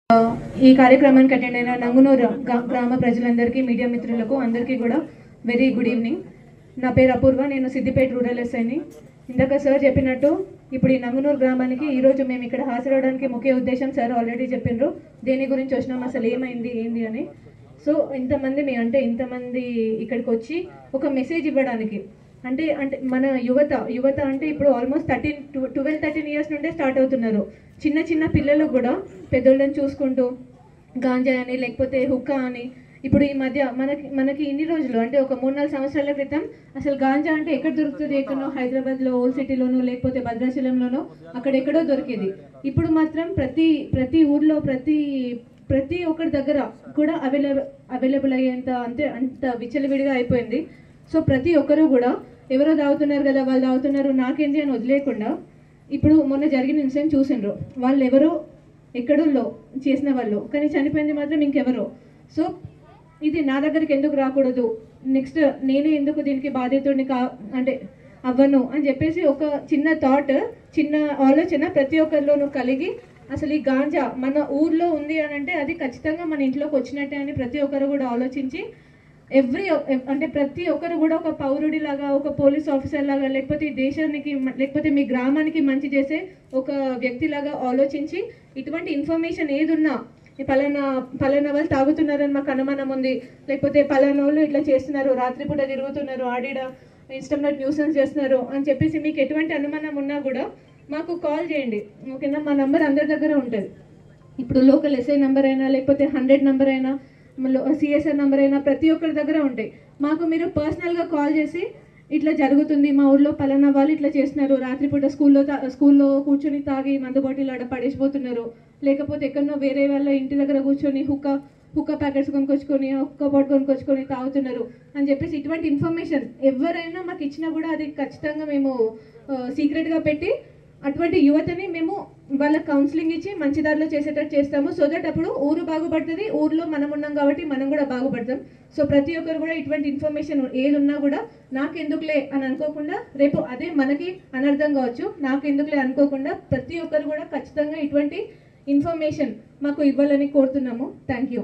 ఈ కార్యక్రమానికి అటెండ్ అయిన నంగునూరు గ్రామ ప్రజలందరికీ, మీడియా మిత్రులకు అందరికీ కూడా వెరీ గుడ్ ఈవినింగ్. నా పేరు అపూర్వ, నేను సిద్దిపేట రూరల్ ఎస్ఐని. ఇందాక సార్ చెప్పినట్టు ఇప్పుడు ఈ నంగునూరు గ్రామానికి ఈరోజు మేము ఇక్కడ హాజరవడానికి ముఖ్య ఉద్దేశం సార్ ఆల్రెడీ చెప్పిండ్రు. దేని గురించి వచ్చినాం, అసలు ఏమైంది ఏంది అని. సో ఇంతమంది ఇంతమంది ఇక్కడికి వచ్చి ఒక మెసేజ్ ఇవ్వడానికి, అంటే మన యువత అంటే ఇప్పుడు ఆల్మోస్ట్ 12-13 ఇయర్స్ నుండే స్టార్ట్ అవుతున్నారు. చిన్న చిన్న పిల్లలు కూడా పెద్దోళ్ళని చూసుకుంటూ గాంజా అని లేకపోతే హుక్కా అని, ఇప్పుడు ఈ మధ్య మనకి ఇన్ని రోజులు అంటే ఒక 3-4 సంవత్సరాల క్రితం అసలు గాంజా అంటే ఎక్కడ దొరుకుతుంది, ఎక్కడో హైదరాబాద్లో ఓల్డ్ సిటీలోనో లేకపోతే భద్రాచలంలోనో అక్కడెక్కడో దొరికేది. ఇప్పుడు మాత్రం ప్రతి ఊర్లో ప్రతి ఒక్కరి దగ్గర కూడా అవైలబుల్ అయ్యేంత అంత విచ్చలవిడిగా అయిపోయింది. సో ప్రతి ఒక్కరు కూడా ఎవరో తాగుతున్నారు కదా, వాళ్ళు తాగుతున్నారు నాకేంటి అని వదిలేకుండా, ఇప్పుడు మొన్న జరిగిన ఇన్సిడెంట్ చూసిండ్రు, వాళ్ళు ఎవరో ఎక్కడో చేసిన వాళ్ళు, కానీ చనిపోయింది మాత్రం ఇంకెవరో. సో ఇది నా దగ్గరికి ఎందుకు రాకూడదు, నెక్స్ట్ నేనే ఎందుకు దీనికి బాధితుడిని అంటే అవ్వను అని చెప్పేసి ఒక చిన్న థాట్, చిన్న ఆలోచన ప్రతి ఒక్కరిలోనూ కలిగి, అసలు ఈ గాంజా మన ఊర్లో ఉంది అని అంటే అది ఖచ్చితంగా మన ఇంట్లోకి వచ్చినట్టే అని ప్రతి ఒక్కరు కూడా ఆలోచించి ప్రతి ఒక్కరు కూడా ఒక పౌరుడి లాగా, ఒక పోలీస్ ఆఫీసర్ లాగా, లేకపోతే ఈ దేశానికి లేకపోతే మీ గ్రామానికి మంచి చేసే ఒక వ్యక్తి లాగా ఆలోచించి, ఇటువంటి ఇన్ఫర్మేషన్ ఏదున్నా పలానా వాళ్ళు తాగుతున్నారని మాకు అనుమానం ఉంది, లేకపోతే పలానా వాళ్ళు ఇట్లా చేస్తున్నారు, రాత్రిపూట తిరుగుతున్నారు, ఆడిడ ఇన్స్టాగ్రామ్ న్యూసెన్స్ చేస్తున్నారు అని చెప్పేసి మీకు ఎటువంటి అనుమానం ఉన్నా కూడా మాకు కాల్ చేయండి, ఓకేనా. మా నంబర్ అందరి దగ్గర ఉంటుంది. ఇప్పుడు లోకల్ ఎస్ఐ నెంబర్ అయినా లేకపోతే 100 నెంబర్ అయినా సిఎస్ఆర్ నెంబర్ అయినా ప్రతి ఒక్కరి దగ్గర ఉంటాయి. మాకు మీరు పర్సనల్గా కాల్ చేసి ఇట్లా జరుగుతుంది, మా ఊళ్ళో పలానా వాళ్ళు ఇట్లా చేస్తున్నారు, రాత్రిపూట స్కూల్లో కూర్చొని తాగి మందు బాటిల్ ఆడ పడేసిపోతున్నారు, లేకపోతే ఎక్కడో వేరే వాళ్ళ ఇంటి దగ్గర కూర్చొని హుక్కా ప్యాకెట్స్ కొనుక్కొచ్చుకొని హుక్కా బాటిల్ కొనుక్కొచ్చుకొని తాగుతున్నారు అని చెప్పేసి ఇటువంటి ఇన్ఫర్మేషన్ ఎవరైనా మాకు ఇచ్చినా కూడా అది ఖచ్చితంగా మేము సీక్రెట్గా పెట్టి అటువంటి యువతని మేము వాళ్ళ కౌన్సిలింగ్ ఇచ్చి మంచి దారిలో చేసేటట్టు చేస్తాము. సో దట్ అప్పుడు ఊరు బాగుపడుతుంది, ఊర్లో మనం ఉన్నాం కాబట్టి మనం కూడా బాగుపడతాం. సో ప్రతి ఒక్కరు కూడా ఇటువంటి ఇన్ఫర్మేషన్ ఏది ఉన్నా కూడా నాకెందుకులే అని అనుకోకుండా, రేపు అదే మనకి అనర్థం కావచ్చు, నాకెందుకులే అనుకోకుండా ప్రతి ఒక్కరు కూడా ఖచ్చితంగా ఇటువంటి ఇన్ఫర్మేషన్ మాకు ఇవ్వాలని కోరుతున్నాము. Thank you.